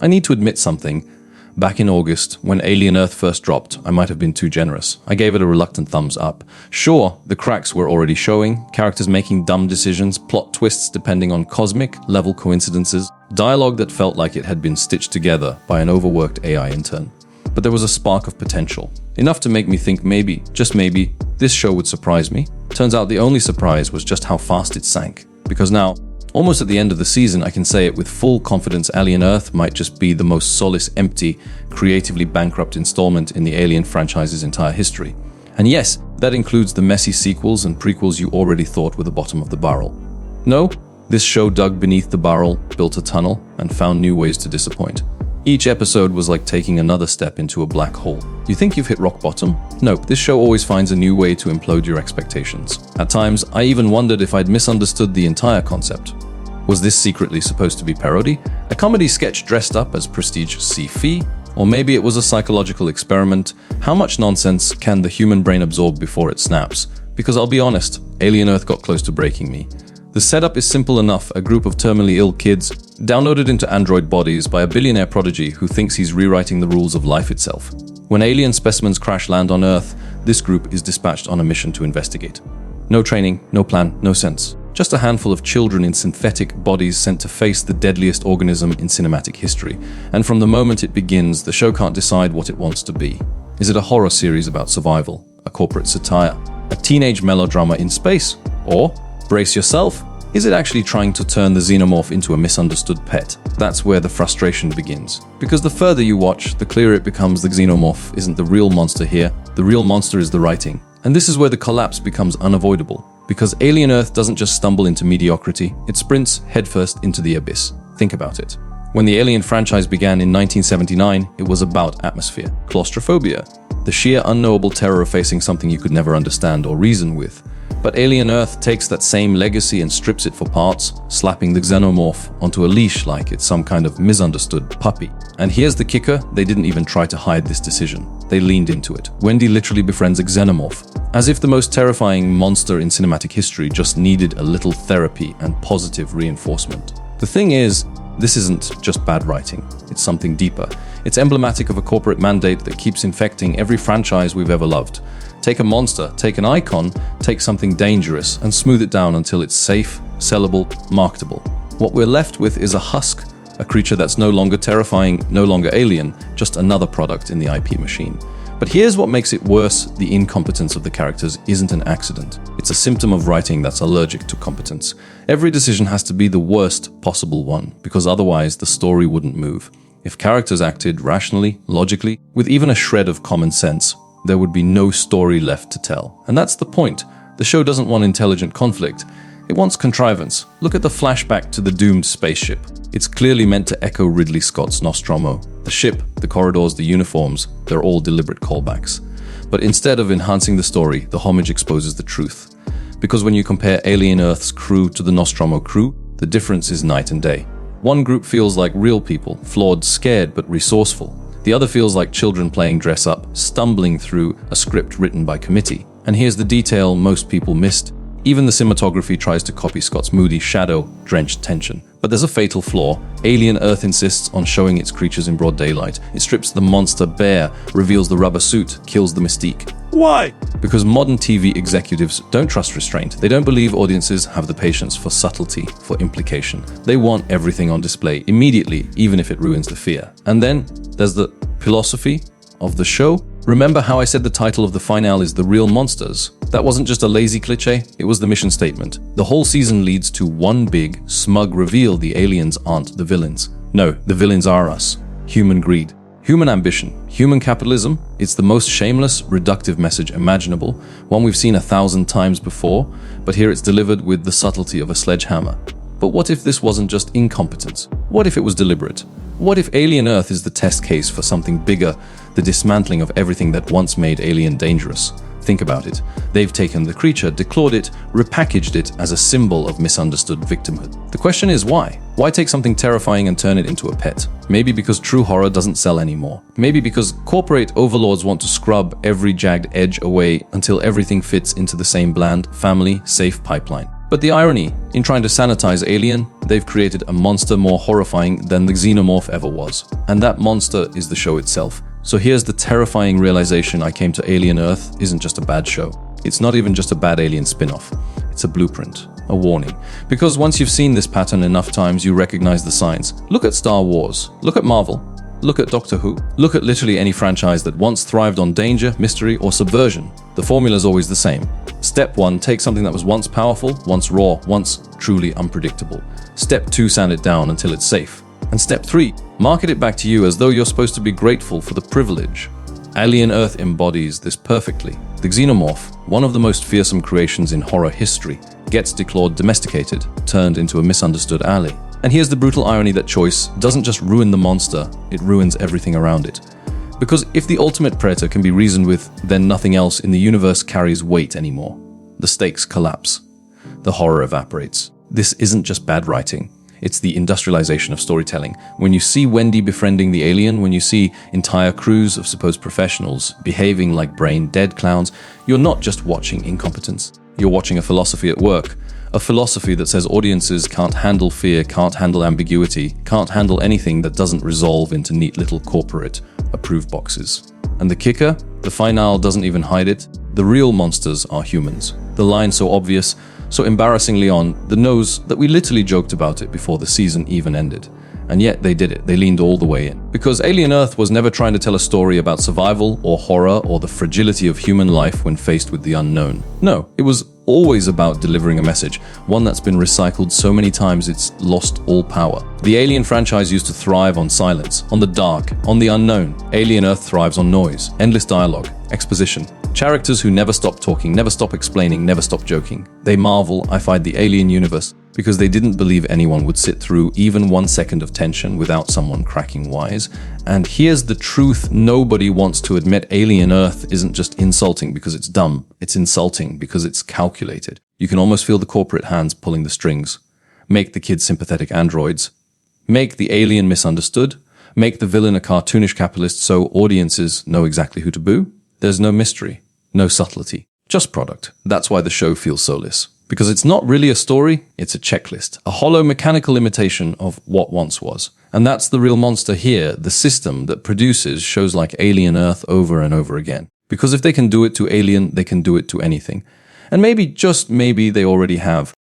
I need to admit something. Back in August, when Alien Earth first dropped, I might have been too generous. I gave it a reluctant thumbs up. Sure, the cracks were already showing, characters making dumb decisions, plot twists depending on cosmic-level coincidences, dialogue that felt like it had been stitched together by an overworked AI intern. But there was a spark of potential, enough to make me think maybe, just maybe, this show would surprise me. Turns out the only surprise was just how fast it sank. Because now, almost at the end of the season, I can say it with full confidence, Alien Earth might just be the most soulless, empty, creatively bankrupt installment in the Alien franchise's entire history. And yes, that includes the messy sequels and prequels you already thought were the bottom of the barrel. No, this show dug beneath the barrel, built a tunnel, and found new ways to disappoint. Each episode was like taking another step into a black hole. You think you've hit rock bottom? Nope, this show always finds a new way to implode your expectations. At times, I even wondered if I'd misunderstood the entire concept. Was this secretly supposed to be parody? A comedy sketch dressed up as prestige Sci-Fi? Or maybe it was a psychological experiment? How much nonsense can the human brain absorb before it snaps? Because I'll be honest, Alien Earth got close to breaking me. The setup is simple enough: a group of terminally ill kids, downloaded into android bodies by a billionaire prodigy who thinks he's rewriting the rules of life itself. When alien specimens crash land on Earth, this group is dispatched on a mission to investigate. No training, no plan, no sense. Just a handful of children in synthetic bodies sent to face the deadliest organism in cinematic history. And from the moment it begins, the show can't decide what it wants to be. Is it a horror series about survival? A corporate satire? A teenage melodrama in space? Or, brace yourself, is it actually trying to turn the Xenomorph into a misunderstood pet? That's where the frustration begins. Because the further you watch, the clearer it becomes the Xenomorph isn't the real monster here. The real monster is the writing. And this is where the collapse becomes unavoidable. Because Alien Earth doesn't just stumble into mediocrity, it sprints headfirst into the abyss. Think about it. When the Alien franchise began in 1979, it was about atmosphere, claustrophobia, the sheer unknowable terror of facing something you could never understand or reason with. But Alien Earth takes that same legacy and strips it for parts, slapping the Xenomorph onto a leash like it's some kind of misunderstood puppy. And here's the kicker, they didn't even try to hide this decision. They leaned into it. Wendy literally befriends a Xenomorph, as if the most terrifying monster in cinematic history just needed a little therapy and positive reinforcement. The thing is, this isn't just bad writing, it's something deeper. It's emblematic of a corporate mandate that keeps infecting every franchise we've ever loved. Take a monster, take an icon, take something dangerous, and smooth it down until it's safe, sellable, marketable. What we're left with is a husk, a creature that's no longer terrifying, no longer alien, just another product in the IP machine. But here's what makes it worse: the incompetence of the characters isn't an accident. It's a symptom of writing that's allergic to competence. Every decision has to be the worst possible one, because otherwise the story wouldn't move. If characters acted rationally, logically, with even a shred of common sense, there would be no story left to tell. And that's the point. The show doesn't want intelligent conflict. It wants contrivance. Look at the flashback to the doomed spaceship. It's clearly meant to echo Ridley Scott's Nostromo. The ship, the corridors, the uniforms, they're all deliberate callbacks. But instead of enhancing the story, the homage exposes the truth. Because when you compare Alien Earth's crew to the Nostromo crew, the difference is night and day. One group feels like real people, flawed, scared, but resourceful. The other feels like children playing dress-up, stumbling through a script written by committee. And here's the detail most people missed. Even the cinematography tries to copy Scott's moody, shadow-drenched tension. But there's a fatal flaw. Alien Earth insists on showing its creatures in broad daylight. It strips the monster bare, reveals the rubber suit, kills the mystique. Why? Because modern TV executives don't trust restraint. They don't believe audiences have the patience for subtlety, for implication. They want everything on display immediately, even if it ruins the fear. And then there's the philosophy of the show. Remember how I said the title of the finale is The Real Monsters? That wasn't just a lazy cliché, it was the mission statement. The whole season leads to one big, smug reveal: the aliens aren't the villains. No, the villains are us. Human greed. Human ambition, human capitalism. It's the most shameless, reductive message imaginable, one we've seen 1,000 times before, but here it's delivered with the subtlety of a sledgehammer. But what if this wasn't just incompetence? What if it was deliberate? What if Alien Earth is the test case for something bigger, the dismantling of everything that once made Alien dangerous? Think about it. They've taken the creature, declawed it, repackaged it as a symbol of misunderstood victimhood. The question is why? Why take something terrifying and turn it into a pet? Maybe because true horror doesn't sell anymore. Maybe because corporate overlords want to scrub every jagged edge away until everything fits into the same bland, family, safe pipeline. But the irony, in trying to sanitize Alien, they've created a monster more horrifying than the Xenomorph ever was. And that monster is the show itself. So here's the terrifying realization I came to: Alien Earth isn't just a bad show. It's not even just a bad Alien spin-off. It's a blueprint, a warning. Because once you've seen this pattern enough times, you recognize the signs. Look at Star Wars. Look at Marvel. Look at Doctor Who. Look at literally any franchise that once thrived on danger, mystery, or subversion. The formula's always the same. Step 1, take something that was once powerful, once raw, once truly unpredictable. Step 2, sand it down until it's safe. And step 3, market it back to you as though you're supposed to be grateful for the privilege. Alien Earth embodies this perfectly. The Xenomorph, one of the most fearsome creations in horror history, gets declawed, domesticated, turned into a misunderstood ally. And here's the brutal irony that choice doesn't just ruin the monster, it ruins everything around it. Because if the ultimate predator can be reasoned with, then nothing else in the universe carries weight anymore. The stakes collapse. The horror evaporates. This isn't just bad writing. It's the industrialization of storytelling. When you see Wendy befriending the alien, when you see entire crews of supposed professionals behaving like brain-dead clowns, you're not just watching incompetence. You're watching a philosophy at work. A philosophy that says audiences can't handle fear, can't handle ambiguity, can't handle anything that doesn't resolve into neat little corporate approve boxes. And the kicker? The finale doesn't even hide it. The real monsters are humans. The line so obvious, so embarrassingly on the nose that we literally joked about it before the season even ended. And yet they did it. They leaned all the way in. Because Alien Earth was never trying to tell a story about survival or horror or the fragility of human life when faced with the unknown. No, it was always about delivering a message, one that's been recycled so many times it's lost all power. The Alien franchise used to thrive on silence, on the dark, on the unknown. Alien Earth thrives on noise, endless dialogue, exposition. Characters who never stop talking, never stop explaining, never stop joking. They marvel, I find, the Alien universe because they didn't believe anyone would sit through even 1 second of tension without someone cracking wise. And here's the truth nobody wants to admit: Alien Earth isn't just insulting because it's dumb. It's insulting because it's calculated. You can almost feel the corporate hands pulling the strings. Make the kids sympathetic androids. Make the alien misunderstood. Make the villain a cartoonish capitalist so audiences know exactly who to boo. There's no mystery, no subtlety, just product. That's why the show feels soulless. Because it's not really a story, it's a checklist, a hollow mechanical imitation of what once was. And that's the real monster here, the system that produces shows like Alien Earth over and over again. Because if they can do it to Alien, they can do it to anything. And maybe, just maybe, they already have.